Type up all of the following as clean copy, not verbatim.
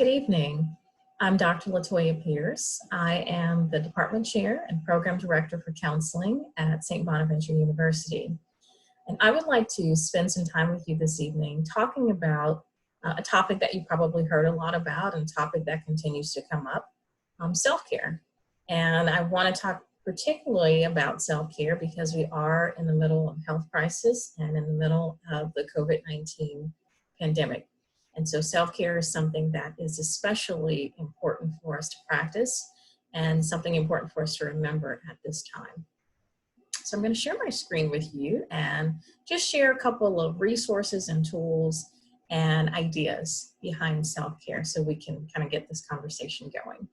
Good evening. I'm Dr. Latoya Pierce. I am the Department Chair and Program Director for Counseling at St. Bonaventure University. And I would like to spend some time with you this evening talking about a topic that you probably heard a lot about and a topic that continues to come up, self-care. And I want to talk particularly about self-care because we are in the middle of a health crisis and in the middle of the COVID-19 pandemic. And so self-care is something that is especially important for us to practice and something important for us to remember at this time. So I'm going to share my screen with you and just share a couple of resources and tools and ideas behind self-care so we can kind of get this conversation going.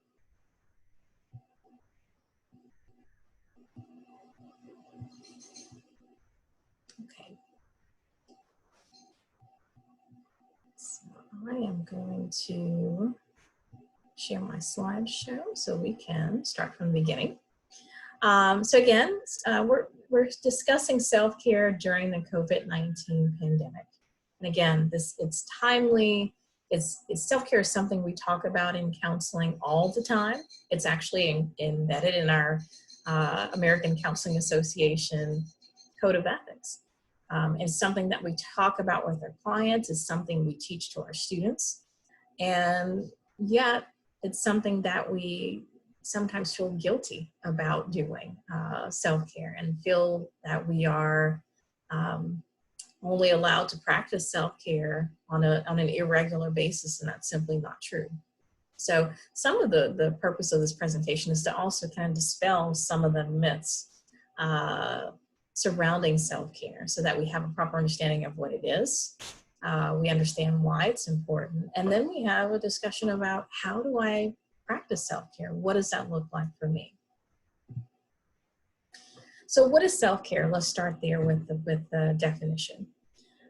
Okay. So I am going to share my slideshow so we can start from the beginning. So again, we're discussing self-care during the COVID-19 pandemic. And again, it's timely. Self-care is something we talk about in counseling all the time. It's actually embedded in our American Counseling Association Code of Ethics. It's something that we talk about with our clients. It's something we teach to our students. And yet, it's something that we sometimes feel guilty about doing, self-care, and feel that we are only allowed to practice self-care on an irregular basis, and that's simply not true. So some of the purpose of this presentation is to also kind of dispel some of the myths surrounding self-care so that we have a proper understanding of what it is. We understand why it's important, and then we have a discussion about how do I practice self-care? What does that look like for me? So what is self-care? Let's start there with the definition.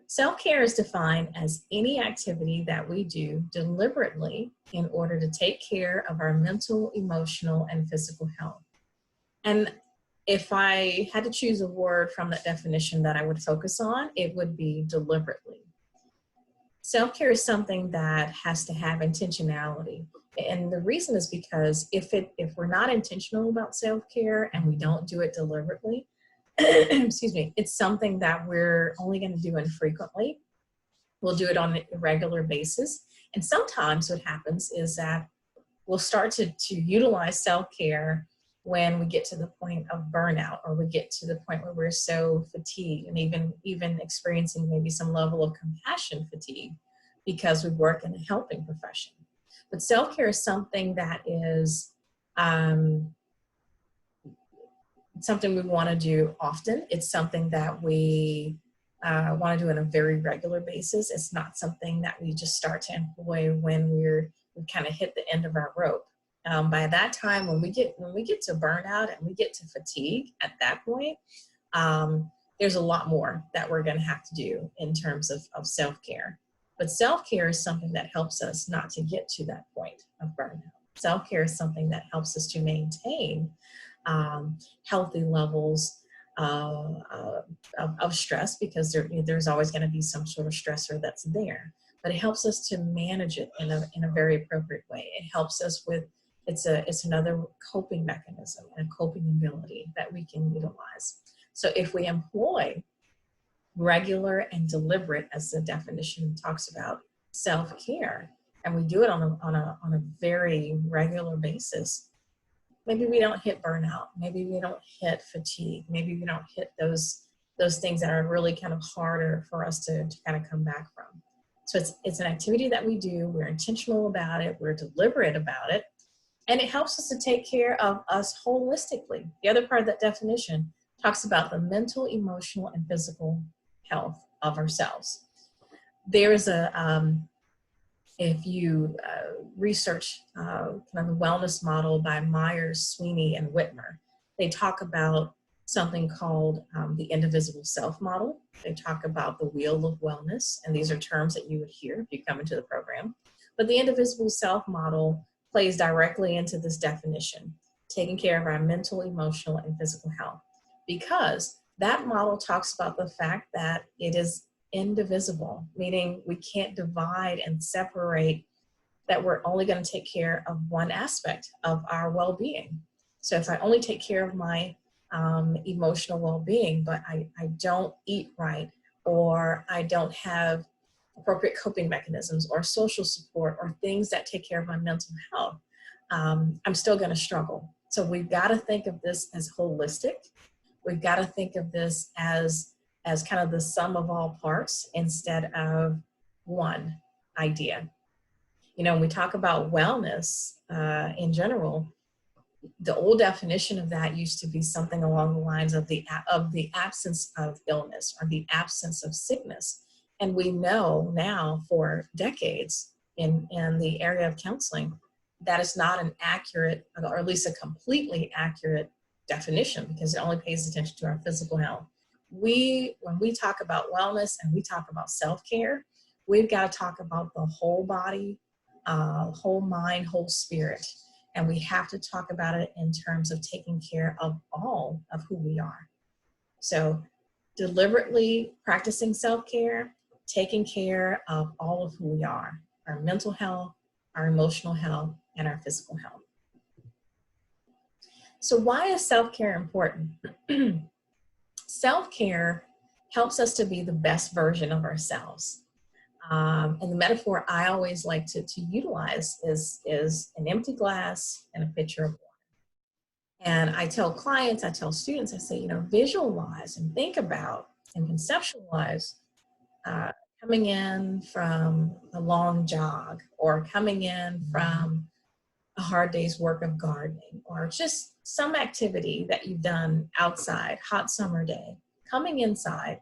Self-care is defined as any activity that we do deliberately in order to take care of our mental, emotional, and physical health. And if I had to choose a word from that definition that I would focus on, it would be deliberately. Self-care is something that has to have intentionality. And the reason is because if we're not intentional about self-care and we don't do it deliberately, excuse me, it's something that we're only going to do infrequently. We'll do it on a regular basis. And sometimes what happens is that we'll start to utilize self-care when we get to the point of burnout, or we get to the point where we're so fatigued and even experiencing maybe some level of compassion fatigue because we work in a helping profession. But self-care is something that is something we want to do often. It's something that we want to do on a very regular basis. It's not something that we just start to employ when we kind of hit the end of our rope. By that time, when we get to burnout and we get to fatigue, at that point, there's a lot more that we're going to have to do in terms of self-care. But self-care is something that helps us not to get to that point of burnout. Self-care is something that helps us to maintain healthy levels of stress, because there's always going to be some sort of stressor that's there. But it helps us to manage it in a very appropriate way. It helps us with it's another coping mechanism and a coping ability that we can utilize. So if we employ regular and deliberate, as the definition talks about, self-care, and we do it on a very regular basis, maybe we don't hit burnout, maybe we don't hit fatigue, maybe we don't hit those things that are really kind of harder for us to kind of come back from. So it's an activity that we do, we're intentional about it, we're deliberate about it, and it helps us to take care of us holistically. The other part of that definition talks about the mental, emotional, and physical health of ourselves. There is if you research kind of the wellness model by Myers, Sweeney, and Whitmer, they talk about something called the indivisible self model. They talk about the wheel of wellness, and these are terms that you would hear if you come into the program. But the indivisible self model plays directly into this definition, taking care of our mental, emotional, and physical health, because that model talks about the fact that it is indivisible, meaning we can't divide and separate that we're only going to take care of one aspect of our well-being. So if I only take care of my emotional well-being, but I don't eat right, or I don't have appropriate coping mechanisms or social support or things that take care of my mental health, I'm still going to struggle. So we've got to think of this as holistic. We've got to think of this as kind of the sum of all parts instead of one idea. You know, when we talk about wellness in general, the old definition of that used to be something along the lines of the absence of illness or the absence of sickness. And we know now for decades in the area of counseling, that is not an accurate, or at least a completely accurate definition, because it only pays attention to our physical health. When we talk about wellness and we talk about self-care, we've got to talk about the whole body, whole mind, whole spirit. And we have to talk about it in terms of taking care of all of who we are. So deliberately practicing self-care, taking care of all of who we are, our mental health, our emotional health, and our physical health. So why is self-care important? Self-care helps us to be the best version of ourselves. And the metaphor I always like to utilize is an empty glass and a pitcher of water. And I tell clients, I tell students, I say, you know, visualize and think about and conceptualize coming in from a long jog, or coming in from a hard day's work of gardening, or just some activity that you've done outside, hot summer day, coming inside.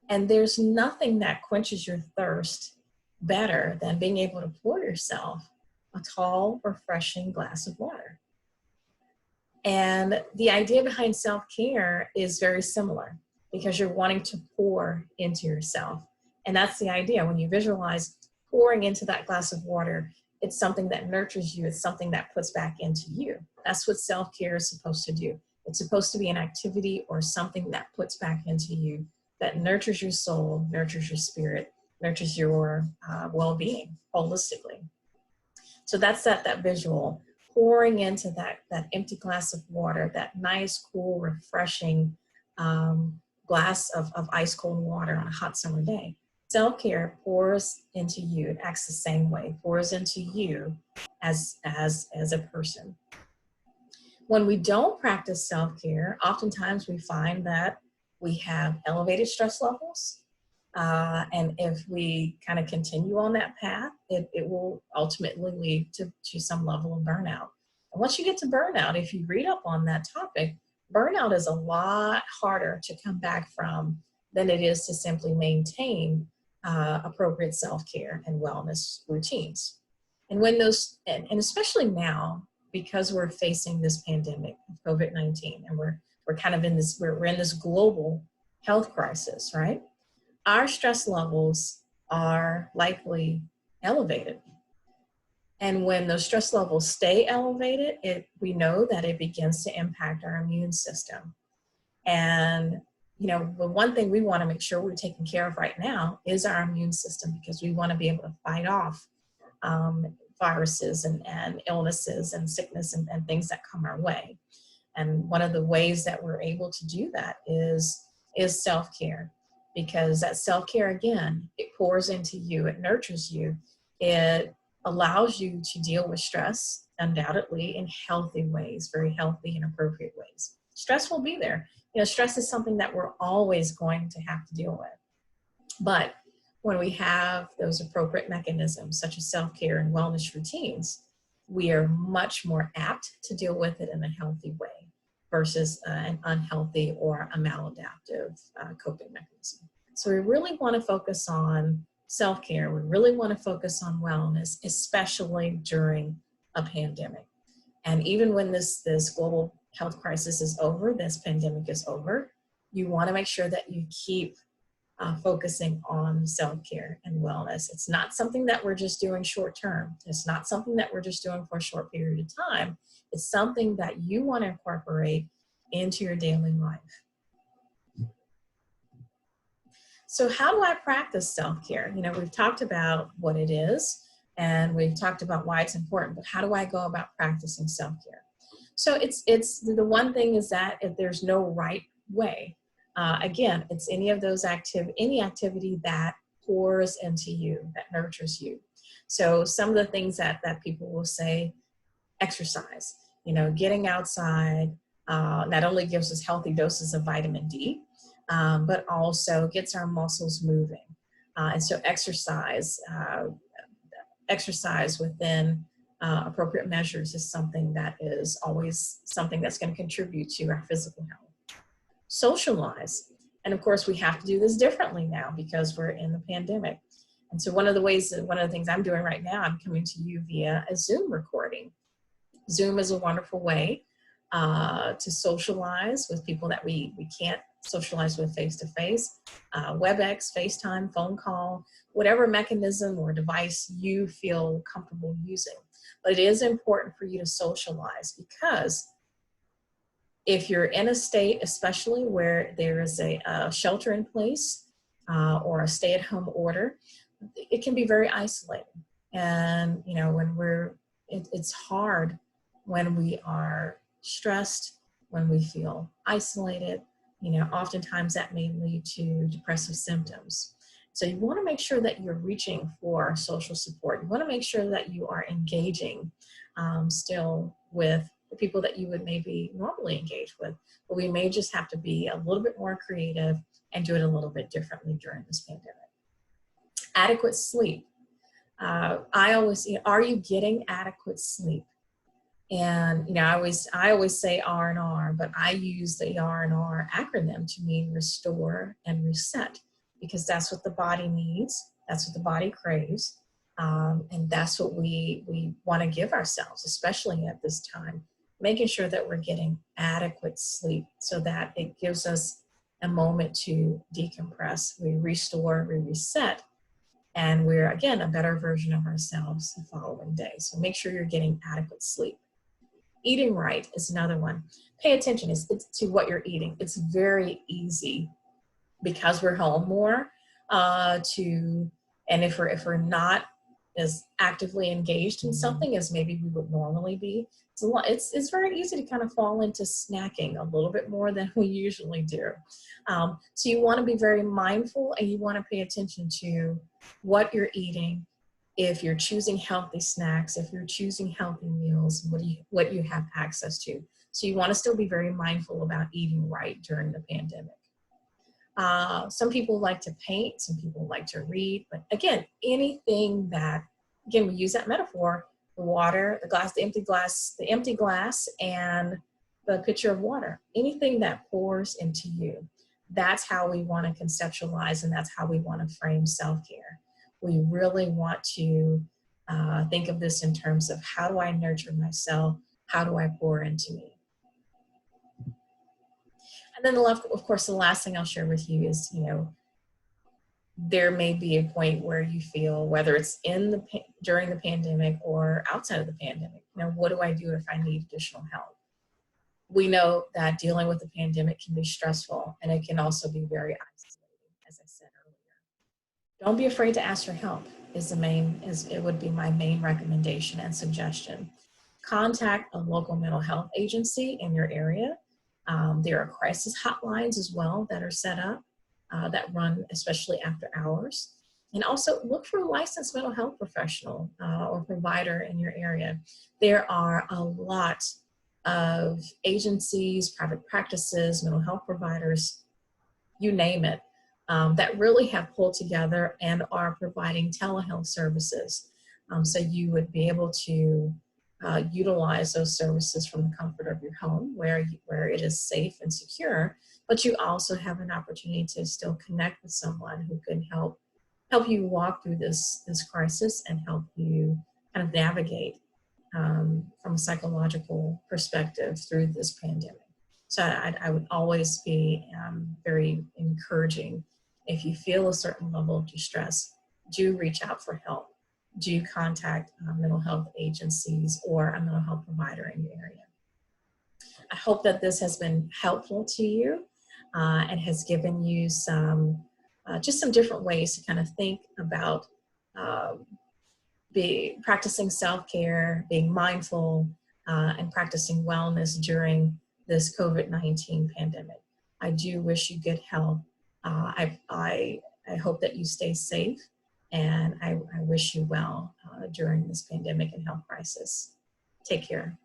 And there's nothing that quenches your thirst better than being able to pour yourself a tall, refreshing glass of water. And the idea behind self-care is very similar, because you're wanting to pour into yourself. And that's the idea. When you visualize pouring into that glass of water, it's something that nurtures you. It's something that puts back into you. That's what self-care is supposed to do. It's supposed to be an activity or something that puts back into you, that nurtures your soul, nurtures your spirit, nurtures your well-being holistically. So that's that visual, pouring into that empty glass of water, that nice, cool, refreshing glass of ice cold water on a hot summer day. Self-care pours into you. It acts the same way, pours into you as a person. When we don't practice self-care, oftentimes we find that we have elevated stress levels. And if we kind of continue on that path, it will ultimately lead to some level of burnout. And once you get to burnout, if you read up on that topic, burnout is a lot harder to come back from than it is to simply maintain appropriate self-care and wellness routines. And when those, and especially now, because we're facing this pandemic of COVID-19, and we're kind of in this, we're in this global health crisis, right? Our stress levels are likely elevated. And when those stress levels stay elevated, we know that it begins to impact our immune system. And, you know, the one thing we want to make sure we're taking care of right now is our immune system, because we want to be able to fight off viruses and illnesses and sickness and things that come our way. And one of the ways that we're able to do that is self-care, because that self-care, again, it pours into you, it nurtures you, it allows you to deal with stress, undoubtedly, in healthy ways, very healthy and appropriate ways. Stress will be there. You know, stress is something that we're always going to have to deal with. But when we have those appropriate mechanisms, such as self-care and wellness routines, we are much more apt to deal with it in a healthy way versus an unhealthy or a maladaptive coping mechanism. So we really want to focus on self-care. We really want to focus on wellness, especially during a pandemic. And even when this global health crisis is over, this pandemic is over, you want to make sure that you keep focusing on self-care and wellness. It's not something that we're just doing short term. It's not something that we're just doing for a short period of time. It's something that you want to incorporate into your daily life. So how do I practice self-care? You know, we've talked about what it is. and we've talked about why it's important, but how do I go about practicing self-care? So it's the one thing is that if there's no right way, again, it's any activity that pours into you, that nurtures you. So some of the things that people will say, exercise, getting outside, not only gives us healthy doses of vitamin D, but also gets our muscles moving. And so exercise within appropriate measures is something that is always something that's going to contribute to our physical health. Socialize. And of course, we have to do this differently now because we're in the pandemic. And so one of the things I'm doing right now, I'm coming to you via a Zoom recording. Zoom is a wonderful way to socialize with people that we can't socialize with face-to-face. WebEx, FaceTime, phone call, whatever mechanism or device you feel comfortable using. But it is important for you to socialize, because if you're in a state, especially where there is a shelter in place or a stay-at-home order, it can be very isolating. And when it's hard when we are stressed, when we feel isolated. Oftentimes that may lead to depressive symptoms. So you want to make sure that you're reaching for social support. You want to make sure that you are engaging still with the people that you would maybe normally engage with, but we may just have to be a little bit more creative and do it a little bit differently during this pandemic. Adequate sleep. I always, are you getting adequate sleep? And I always say R&R, but I use the R&R acronym to mean restore and reset, because that's what the body needs, that's what the body craves, and that's what we want to give ourselves, especially at this time, making sure that we're getting adequate sleep so that it gives us a moment to decompress. We restore, we reset, and we're, again, a better version of ourselves the following day. So make sure you're getting adequate sleep. Eating right is another one. Pay attention to what you're eating. It's very easy, because we're home more, and if we're not as actively engaged in something as maybe we would normally be, it's very easy to kind of fall into snacking a little bit more than we usually do. So you want to be very mindful, and you want to pay attention to what you're eating. If you're choosing healthy snacks, if you're choosing healthy meals, what you have access to. So you want to still be very mindful about eating right during the pandemic. Some people like to paint, some people like to read, but again, anything that, again, we use that metaphor, the water, the glass, the empty glass, and the pitcher of water, anything that pours into you. That's how we want to conceptualize, and that's how we want to frame self-care. We really want to think of this in terms of, how do I nurture myself? How do I pour into me? And then of course, the last thing I'll share with you is, there may be a point where you feel, whether it's during the pandemic or outside of the pandemic, what do I do if I need additional help? We know that dealing with the pandemic can be stressful, and it can also be very isolating, as I said earlier. Don't be afraid to ask for help it would be my main recommendation and suggestion. Contact a local mental health agency in your area. There are crisis hotlines as well that are set up that run especially after hours. And also look for a licensed mental health professional or provider in your area. There are a lot of agencies, private practices, mental health providers, you name it, that really have pulled together and are providing telehealth services. So you would be able to utilize those services from the comfort of your home, where it is safe and secure, but you also have an opportunity to still connect with someone who can help you walk through this crisis and help you kind of navigate from a psychological perspective through this pandemic. So I would always be very encouraging. If you feel a certain level of distress, do reach out for help. Do contact mental health agencies or a mental health provider in your area. I hope that this has been helpful to you and has given you just some different ways to kind of think about be practicing self-care, being mindful, and practicing wellness during this COVID-19 pandemic. I do wish you good health. I hope that you stay safe, and I wish you well during this pandemic and health crisis. Take care.